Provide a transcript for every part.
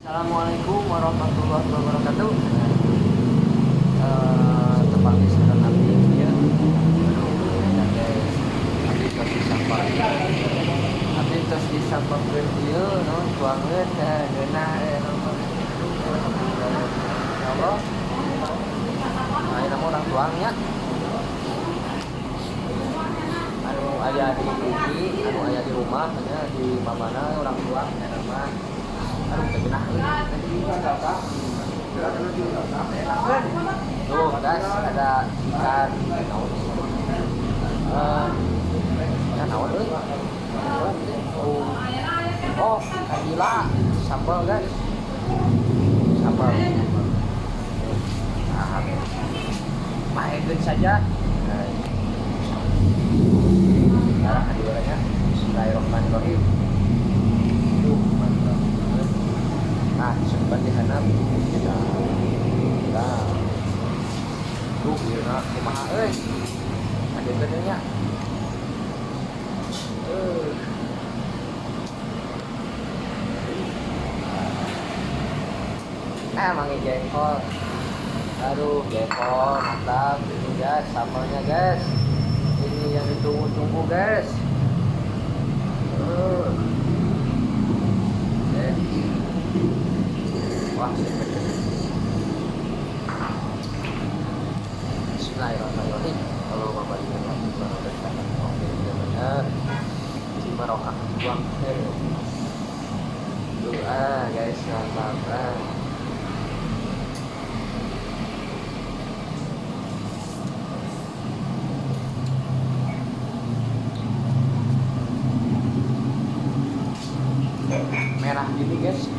Assalamualaikum warahmatullahi wabarakatuh. Tepatnya sekarang nanti ya. Nanti terus disapa. Nanti terus disapa beliau, no, tuangan, genah, apa? Nah, ini nama orang tuangnya. Anu ayah di bumi, anu ayah di rumah, hanya di mamana orang tuangnya nama. Aduh, tergenah. Tuh guys, ada ikan naon ikan naon euy. Oh, ikan nila, sambal guys. Sambal. Nah, maenkeun saja. Nah, hadirannya Bismillahirrahmanirrahim. Tuh, mantap. Nah, sebentar di sana kita tuh ya kumaha euy ada gedenya mangi jengkol, aduh jengkol mantap ini guys, sambalnya guys, ini yang ditunggu-tunggu guys. Wah, Bismillahirrahmanirrahim. Kalau bapak ibu benar, cuma rohak buang doa guys, mantap. Merah gini guys.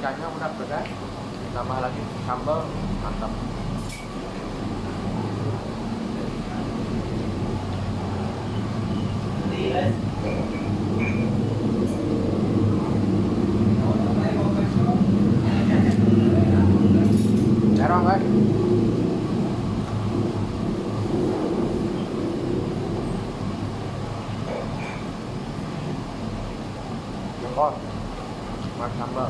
Ikannya udah pedas, tambah lagi sambal, mantap. Cerong guys. Jengkol, mas sambal.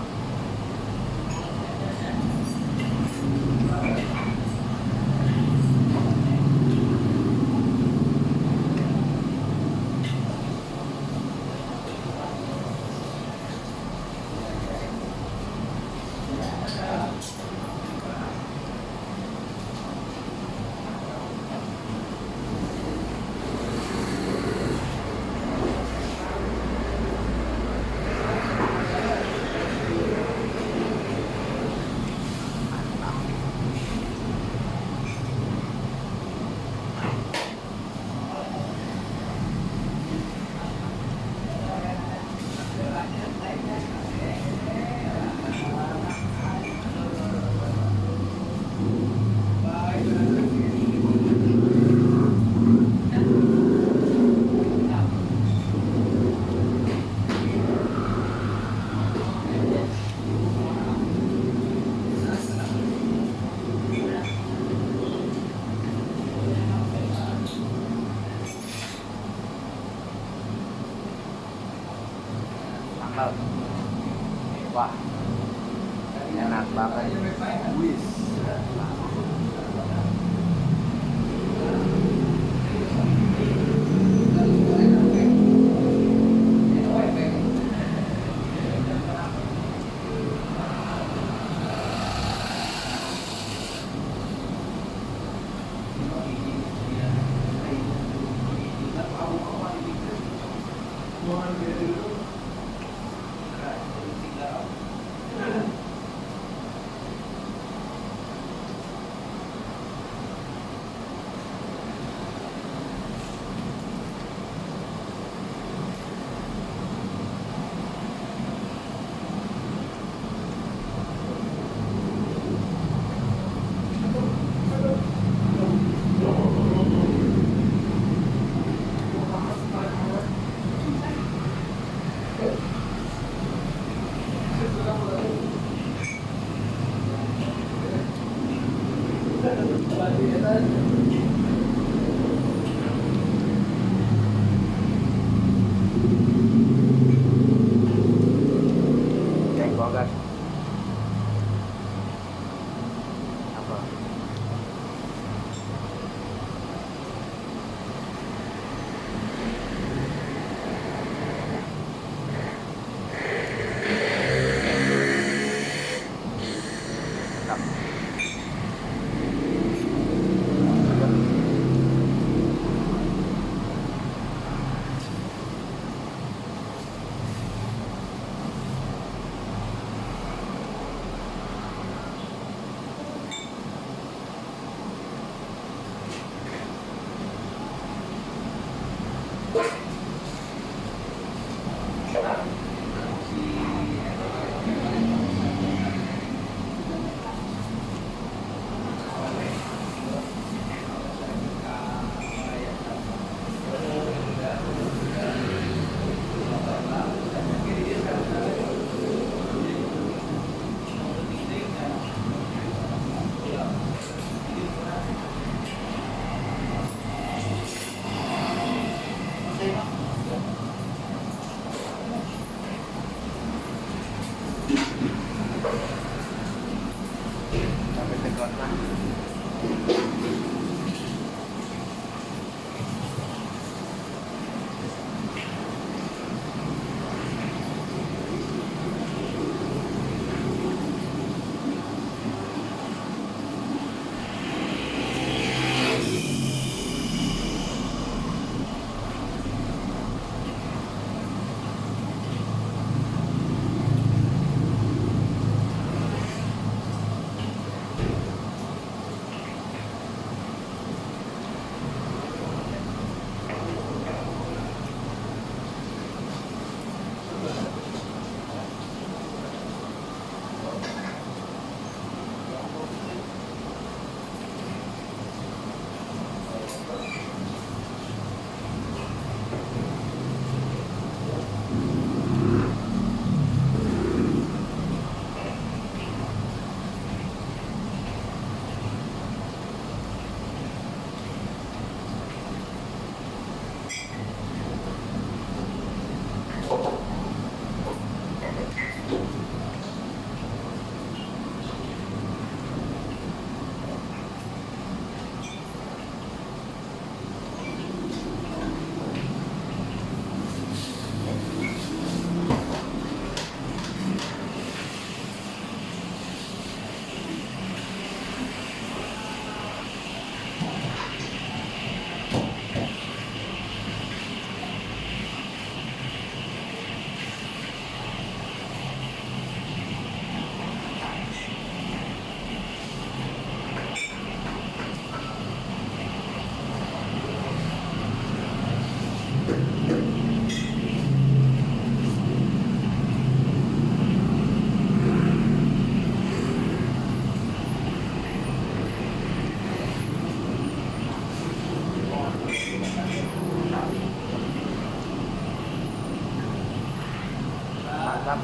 Wah, enak banget. Wis.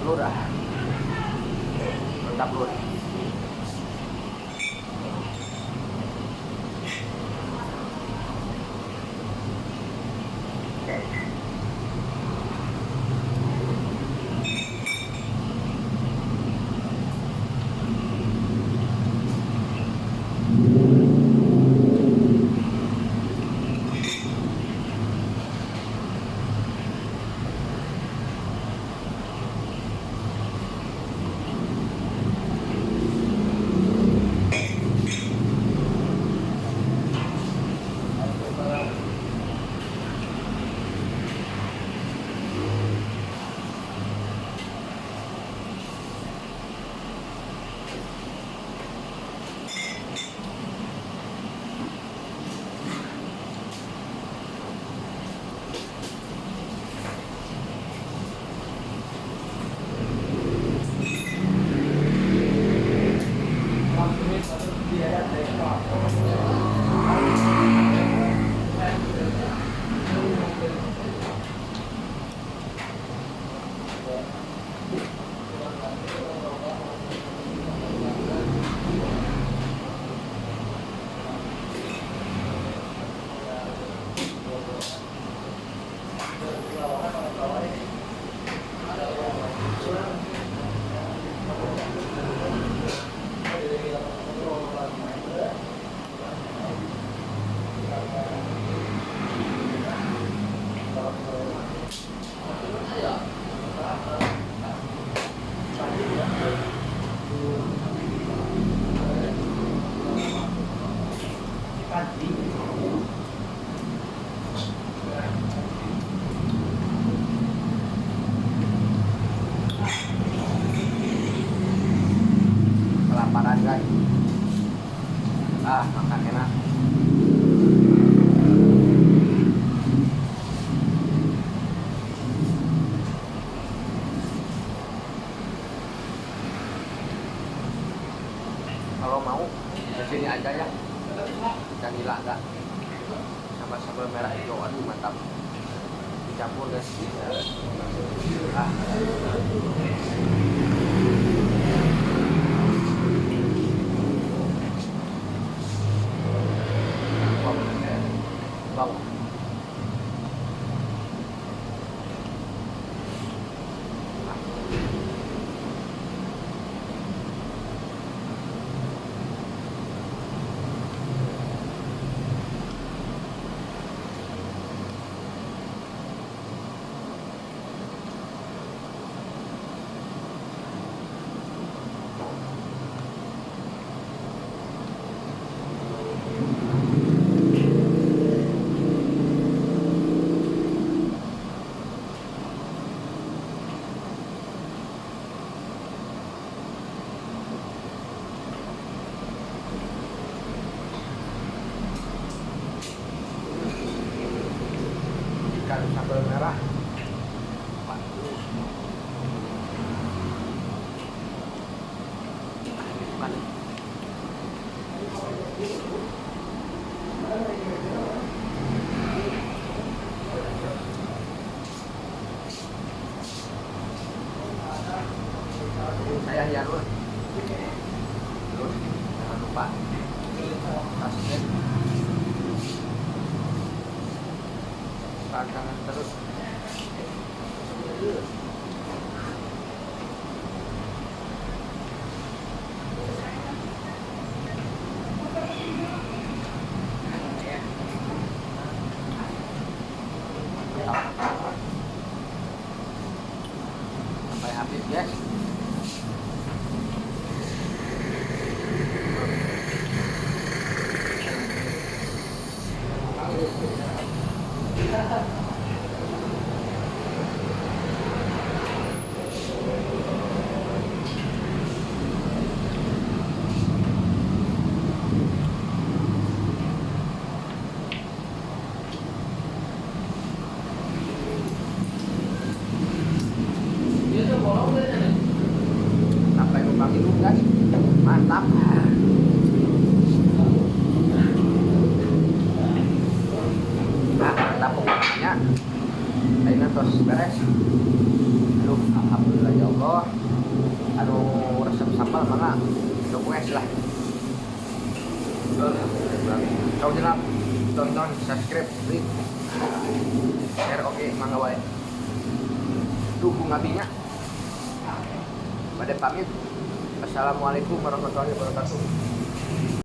lur ah. Mantap lur. Kelaparan guys. Makan enak. Kalau mau di sini aja ya. Ikan nila enggak. Sama sambal merah hijau, aduh mantap. Dicampur guys. Wow. Ikan sambal merah. Bukan. Saya ya dulu. Terus jangan lupa subscribe. Pantangkan terus. Sampai habis guys. Sampai numpang hidup guys, mantap. Mantap pokoknya. Ini terus beres. Aduh, alhamdulillah ya Allah. Kau jelas tonton, subscribe, like, share, oke, mangga wae. Dukung abinya. Pada pamit. Assalamualaikum warahmatullahi wabarakatuh.